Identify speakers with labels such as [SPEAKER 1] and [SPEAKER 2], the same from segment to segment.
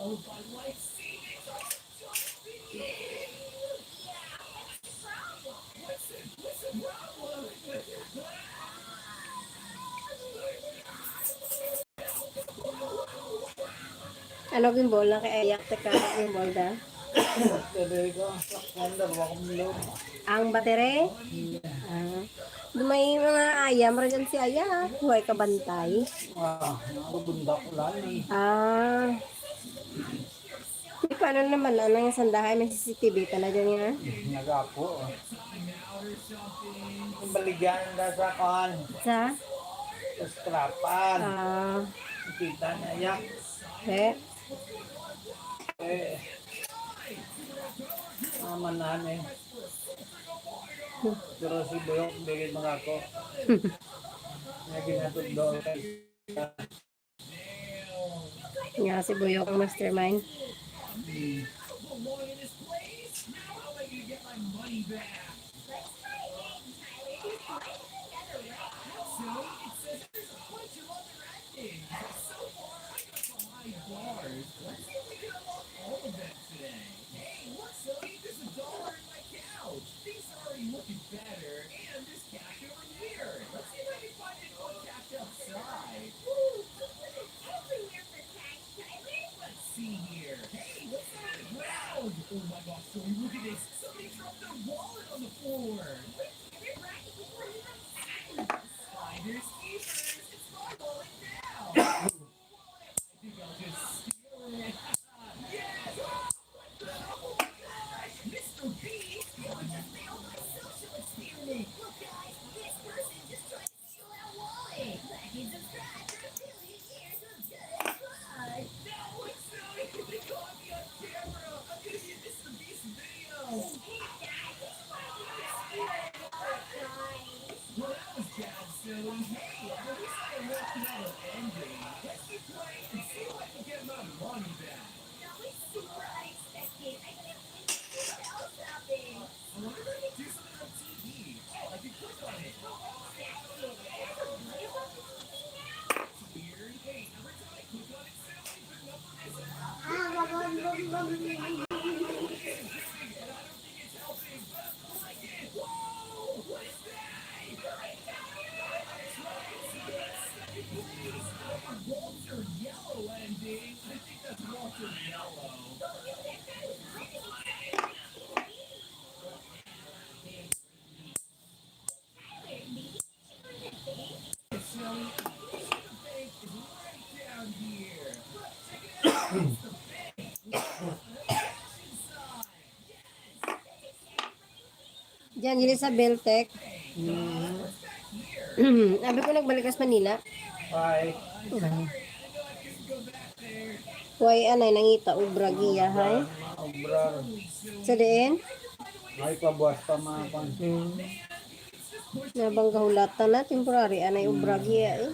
[SPEAKER 1] Ano gimbal na kay ayak teka gimbal da? Ang batere? Ah. May mga ayam ra dyan si aya, huwag ka bantay.
[SPEAKER 2] Nabunda ko lang eh.
[SPEAKER 1] Ah. Di paano naman ano yung sandahay may CCTV talaga niya?
[SPEAKER 2] Nagapo. Yung baligyan na sa kan.
[SPEAKER 1] Sa?
[SPEAKER 2] Sa skrapan.
[SPEAKER 1] Ah.
[SPEAKER 2] Kita na yak. Mamanan eh. Pero si Boyong bigay mga ako. Nga ginatod doon.
[SPEAKER 1] Nga si Buyok ang mastermind. Diyan, yun sa Beltec. Sabi ko nagbalik sa Manila.
[SPEAKER 2] Ay.
[SPEAKER 1] Huwag anay nangita ubra giya hay.
[SPEAKER 2] Obrar.
[SPEAKER 1] Sa diin?
[SPEAKER 2] Ay pabuwas pa mga pan.
[SPEAKER 1] Nabang kahulatan na temporary anay ubra giya eh.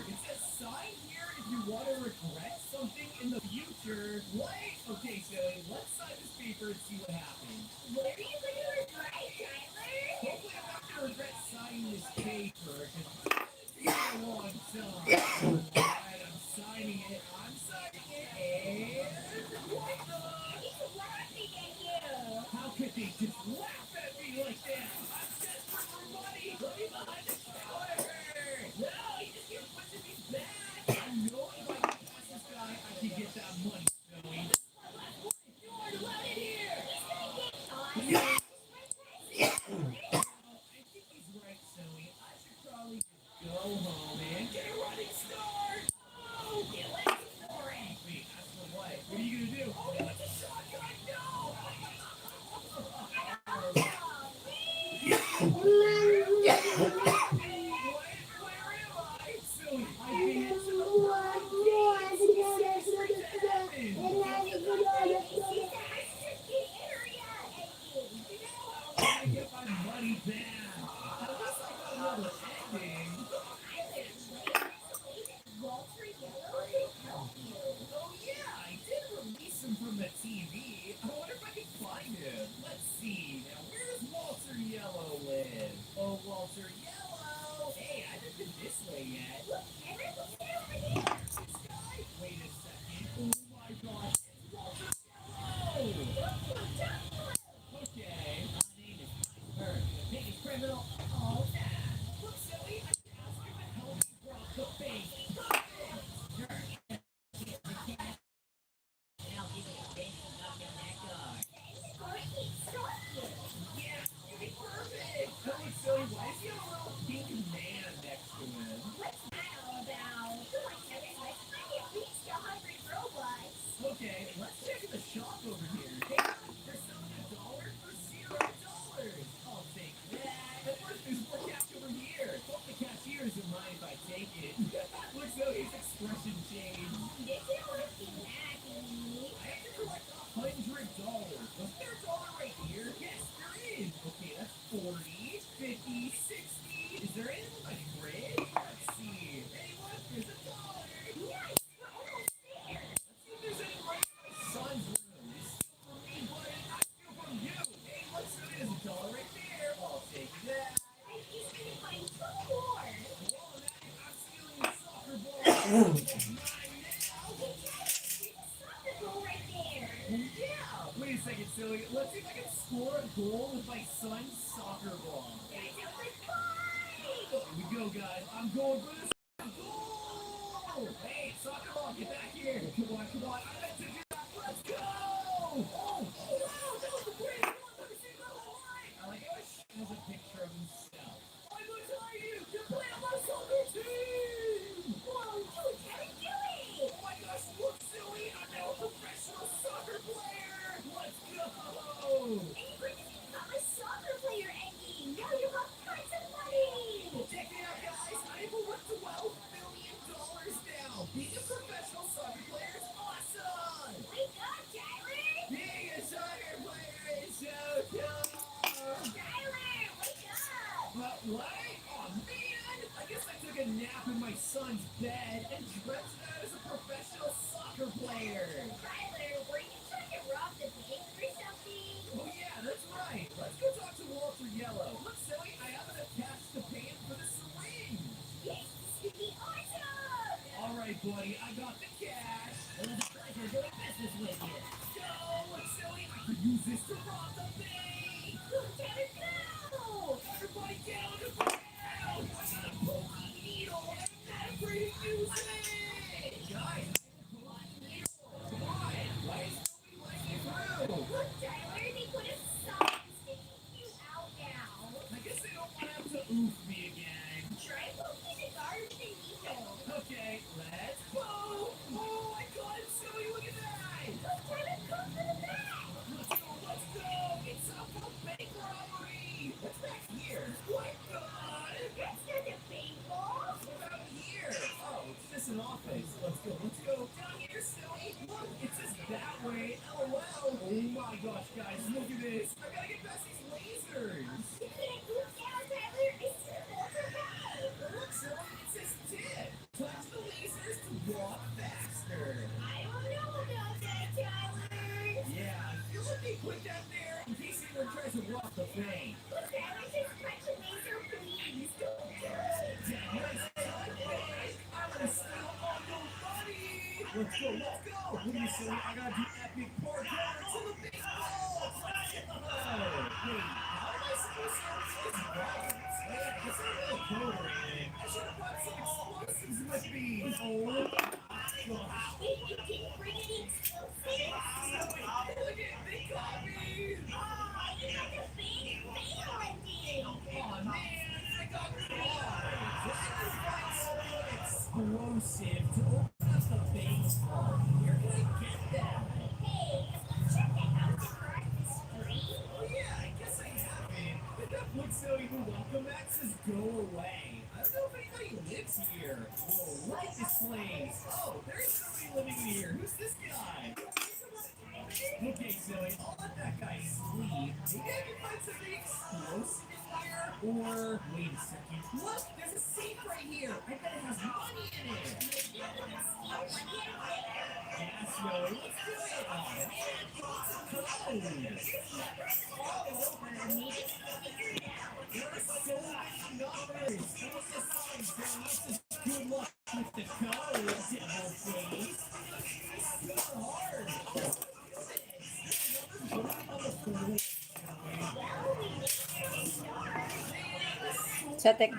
[SPEAKER 1] Sa tek.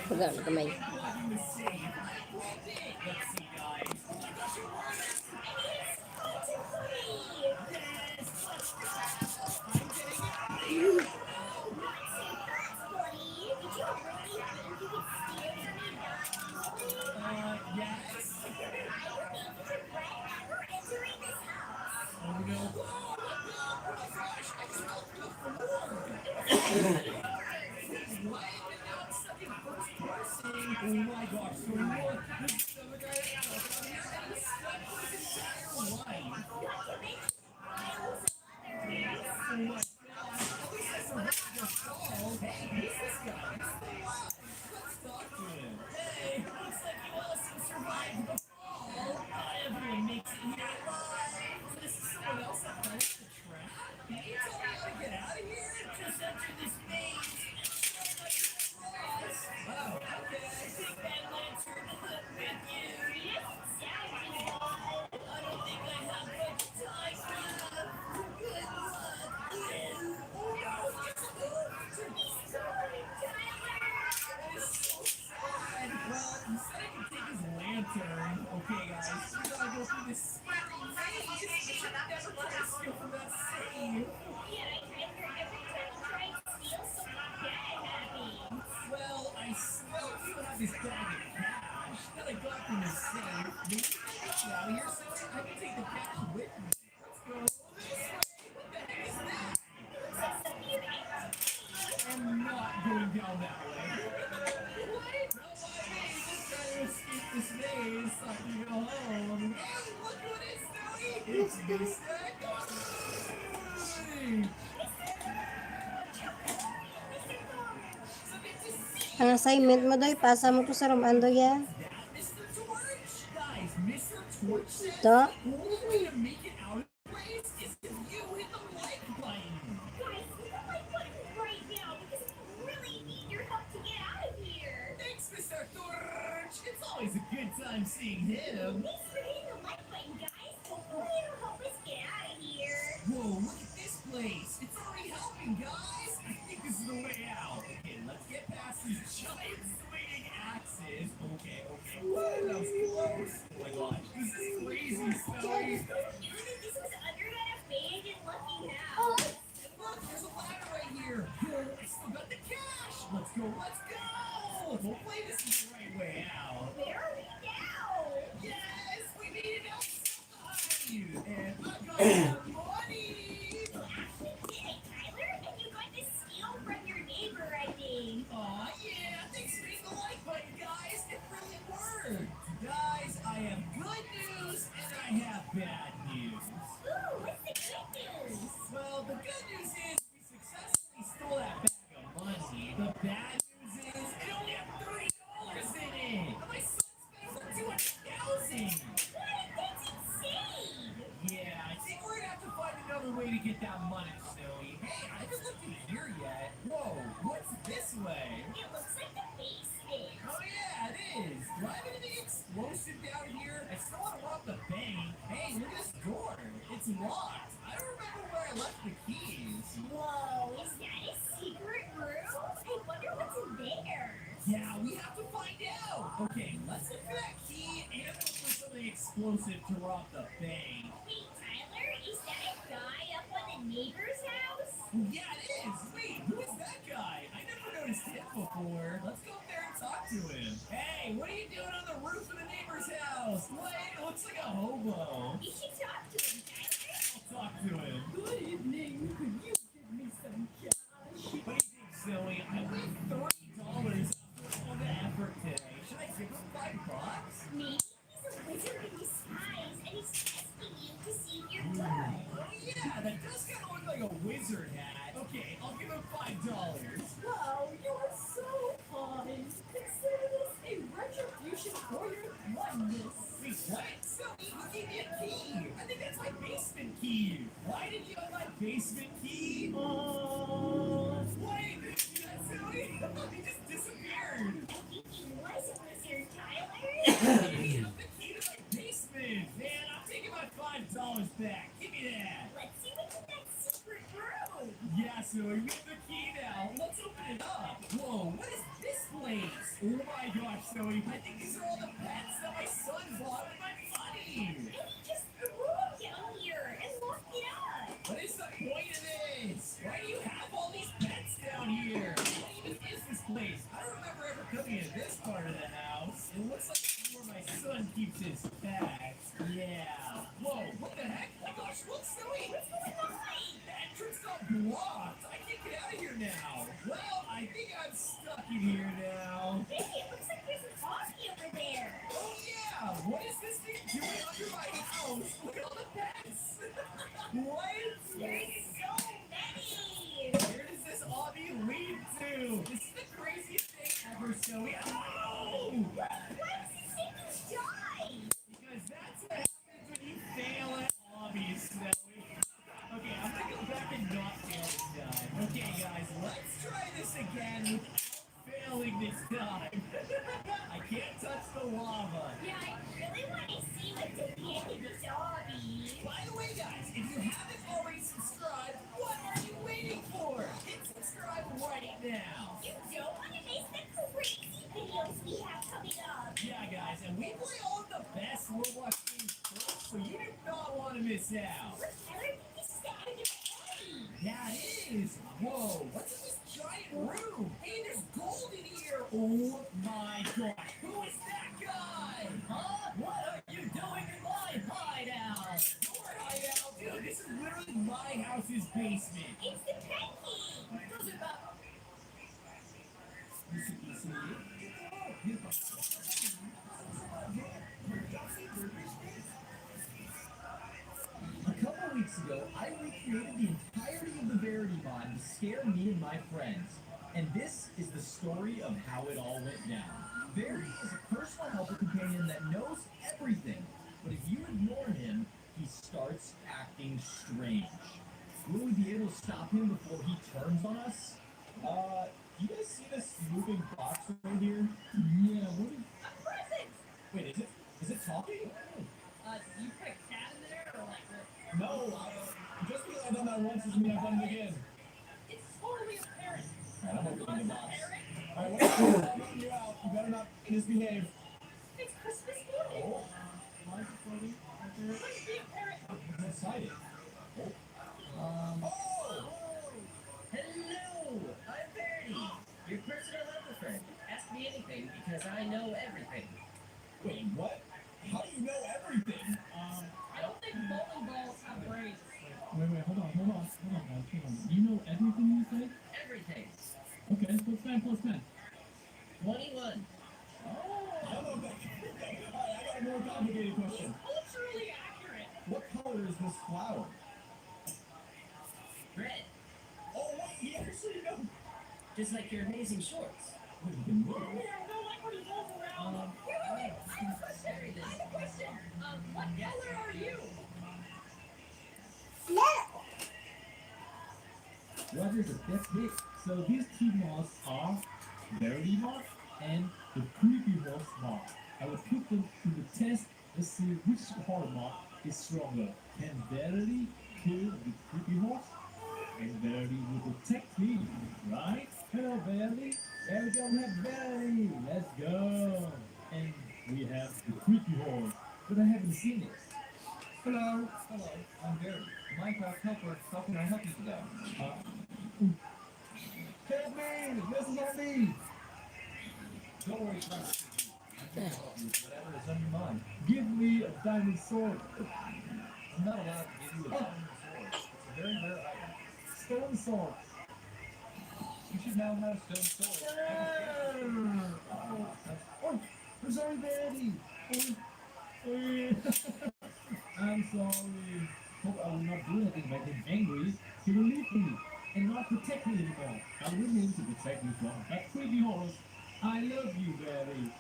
[SPEAKER 1] Pegang kamay.
[SPEAKER 2] Oh my gosh, so look, this is the guy that stuck for his entire life. Oh my gosh, at least I survived the fall. Hey, who's this guy? He's still alive. Let's talk to him. Hey, looks like you also survived the fall. Not everyone makes it here alive. This is someone else that fell into the trap. Can you tell me how to get out of here? Just enter this maze. Oh, okay. Take that lantern with you. Yes, sounds good. I don't think I have much time left. Good luck. Oh no, it's a lantern. He's going, Tyler. That is so sad. Well, you said I could take his lantern. Okay, guys, we gotta go through this scary maze. You should never try to steal from that safe. Yeah, Tyler, every time you try to steal, something bad happens. Well, I still do have this bag of cash that I got from the safe. Maybe if I get out of here soon, I can take the cash with me. Let's go this way. What the heck is that? I'm not going down that way. What? Nobody. Just trying to escape this maze so I can go home. Hey, look who it is, Snowy! It's Mr. Guy!
[SPEAKER 1] Ang assignment mo doy, pasa mo to sa Romando ya.
[SPEAKER 2] Mr. Torch? Guys, Mr. Torch says
[SPEAKER 1] To.
[SPEAKER 2] the only way to make it out of the place is if you hit the like button.
[SPEAKER 3] Guys, hit the like button right now because we really need your help to get out of here.
[SPEAKER 2] Thanks, Mr. Torch. It's always a good time seeing him.
[SPEAKER 3] Thanks for hitting the like button, guys. Hopefully it'll help us get out of here.
[SPEAKER 2] Whoa, look at this place. It's already helping, guys. I think this is the way out. Okay, let's get past these giant swinging axes. Okay. Whoa, that was close. Oh my gosh, this is crazy, Snowy.
[SPEAKER 3] Even if this was under that abandoned lucky house.
[SPEAKER 2] Look, there's a ladder right here. Yo, I still got the cash. Let's go. Hopefully this is the right way out.
[SPEAKER 3] Where are we now?
[SPEAKER 2] Yes, we made it outside. And I got some money.
[SPEAKER 3] You did it, Tyler, and you got to steal from your neighbor, I think.
[SPEAKER 2] Aw, yeah, thanks for hitting the like button, guys. It really worked. Guys, I have good news and I have bad news.
[SPEAKER 3] Ooh, what's the good news?
[SPEAKER 2] Well, the good news is we successfully stole that bag of money. The bad news is it only had $30 in it. And my son spent over $200,000.
[SPEAKER 3] That's insane.
[SPEAKER 2] Yeah, I think we're gonna have to find another way to get that money, Snowy. Hey, I haven't looked in here yet. Whoa, what's this way?
[SPEAKER 3] It looks like the basement.
[SPEAKER 2] Oh yeah, it is. Do I have anything explosive down here? I still want to rob the bank. Hey, look at this door. It's locked. I don't remember where I left the keys.
[SPEAKER 3] Whoa, is that a secret room? I wonder what's in there.
[SPEAKER 2] Yeah, we have to find out. Okay, let's look for that key and look for something explosive to rob the bank.
[SPEAKER 3] Wait, Tyler, is that a guy up on the neighbor's house?
[SPEAKER 2] Yeah, it is. Wait, who is that guy? I never noticed him before. Let's go up there and talk to him. Hey, what are you doing on the roof of the neighbor's house? What? It looks like a hobo.
[SPEAKER 3] You should talk to him, Tyler.
[SPEAKER 2] I'll talk to him. Good evening. Could you give me some cash? What do you think, Zoe? I made $30 after all the effort today. Should I give him $5?
[SPEAKER 3] Maybe he's a wizard in disguise and he's testing you to see if you're good.
[SPEAKER 2] Oh yeah, that does kind of look like a wizard hat. Okay, I'll give him $5.
[SPEAKER 4] Wow, you are so fine. Consider this a retribution for your kindness.
[SPEAKER 2] Wait, what? Zoe, you gave me a key. I think that's my basement key. Why did you have my basement key? Wait, did you see that, Zoe? He just disappeared.
[SPEAKER 3] I think he was a wizard, Tyler.
[SPEAKER 2] You have the key to my basement. Man, I'm taking my $5 back. Give me that.
[SPEAKER 3] Let's see what's in that secret room.
[SPEAKER 2] Yeah, so we have the key now. Let's open it up. Whoa, what is this place? Oh my gosh, Zoe. I think these are all the pets that my son bought with my money.
[SPEAKER 3] And he just threw them down here and locked it up.
[SPEAKER 2] What is the point of this? Why do you have all these pets down here? What even is this place? I don't remember ever coming to this part of the house. It looks like this is where my son keeps his pets. Yeah. Whoa, what the heck? Oh my gosh, look, Zoe.
[SPEAKER 3] What's going on?
[SPEAKER 2] The entrance got blocked. I can't get out of here now. I think I'm stuck in here now.
[SPEAKER 3] Hey, it looks like there's a coffee over there.
[SPEAKER 2] Oh yeah, what is this thing doing under my house? Look at all the pets. What?
[SPEAKER 3] There's so many.
[SPEAKER 2] Where does this obby lead to? This is the craziest thing ever, Zoe. Oh!
[SPEAKER 3] Why does it say you die?
[SPEAKER 2] Because that's what happens when you fail at obbies, Zoe. Okay, I'm gonna go back and not fail this time. Okay, guys, let's try this again without failing this time. I can't touch the lava.
[SPEAKER 3] Yeah, I really want to see what's at the end of this hobby.
[SPEAKER 2] By the way, guys, if you haven't already subscribed, what are you waiting for? Hit subscribe right now.
[SPEAKER 3] You don't want to miss the crazy videos we have coming up.
[SPEAKER 2] Yeah, guys, and we play all of the best Roblox games first, so you do not want to miss out.
[SPEAKER 3] Look, Tyler, this is the end of the hobby.
[SPEAKER 2] Yeah, it is. Whoa, what's in this giant room? Hey, there's gold in here. Oh my gosh, who is that guy? Huh? What are you doing in my hideout? Your hideout? Dude, this is literally my house's basement.
[SPEAKER 3] It's the pet king.
[SPEAKER 2] Doesn't matter. You should be seeing A couple weeks ago, I recreated the entirety of the Verity Bond to scare me and my friends. And this is the story of how it all went down. Verity is a personal helper companion that knows everything, but if you ignore him, he starts acting strange. Will we be able to stop him before he turns on us? You guys see this moving box right here? Yeah, what is...
[SPEAKER 4] A present!
[SPEAKER 2] Wait, is it talking?
[SPEAKER 4] You put a cat in there or like what?
[SPEAKER 2] No, just because I've done that once doesn't mean I've done it again.
[SPEAKER 4] It's totally apparent.
[SPEAKER 2] Alright, I'm opening the box.
[SPEAKER 4] Eric,
[SPEAKER 2] Alright, I'm letting you out. You better not misbehave.
[SPEAKER 4] it's Christmas morning.
[SPEAKER 2] Oh, why is it floating?
[SPEAKER 4] Please be apparent.
[SPEAKER 2] What's inside it? Oh!
[SPEAKER 5] Hello, I'm Verity, your personal helper friend. Ask me anything because I know everything.
[SPEAKER 2] Wait, what? How do you know everything?
[SPEAKER 4] I don't think bowling balls have brains.
[SPEAKER 6] Wait, hold on, guys, hold on. You know everything you say?
[SPEAKER 5] Everything.
[SPEAKER 6] Okay, plus 10.
[SPEAKER 5] 21.
[SPEAKER 2] I don't know if that... Alright, I got a more complicated question.
[SPEAKER 4] Culturally accurate.
[SPEAKER 2] What color is this flower?
[SPEAKER 5] Red.
[SPEAKER 2] Oh, wait, he actually knows.
[SPEAKER 5] Just like your amazing shorts.
[SPEAKER 2] What have you been doing?
[SPEAKER 4] I don't like when he rolls around. Wait, I have a question. I have a question. What color are you?
[SPEAKER 6] What is it? That's it. So these two moths are Verity Moth and the Creepy Horse Moth. I will put them to the test and see which horror moth is stronger. Can Verity kill the Creepy Horse? And Verity will protect me, right? Hello, Verity. There we go, we have Verity. Let's go. And we have the Creepy Horse, but I haven't seen it.
[SPEAKER 7] Hello, I'm Verity, Minecraft helper. How can I help you today?
[SPEAKER 6] Help me! This is on me!
[SPEAKER 7] Don't worry, friend. I can help you with whatever is on your mind.
[SPEAKER 6] Give me a diamond sword.
[SPEAKER 7] I'm not allowed to give you a diamond sword. It's a very rare item.
[SPEAKER 6] Stone sword.
[SPEAKER 7] You should now have a stone sword.
[SPEAKER 6] Oh, I'm sorry, Daddy. I'm sorry. Hope I will not do anything by getting angry. He will leave me and not protect me anymore. I will need to protect you from that creepy horse. I love you, Daddy.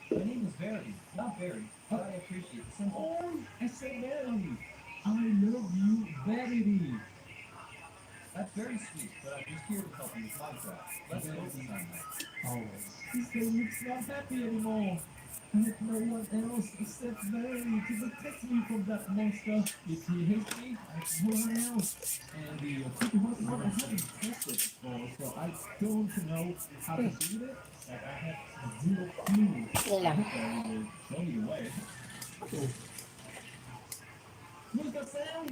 [SPEAKER 7] My name is Verity, not Barry. But I appreciate the simple.
[SPEAKER 6] Oh, I said Verity. I love you, Verity.
[SPEAKER 7] That's very sweet, but I'm just here to help you with Minecraft. Let's focus on that.
[SPEAKER 6] Oh, this guy looks not happy anymore. I have no one else except Verity to protect me from that monster. If he hates me, I have no one else. And the creepy horse one, I haven't tested it before, so I don't know how to do it. Like, I have zero clue.
[SPEAKER 1] Yan lang.
[SPEAKER 6] So I will show you a way. Who's that sound?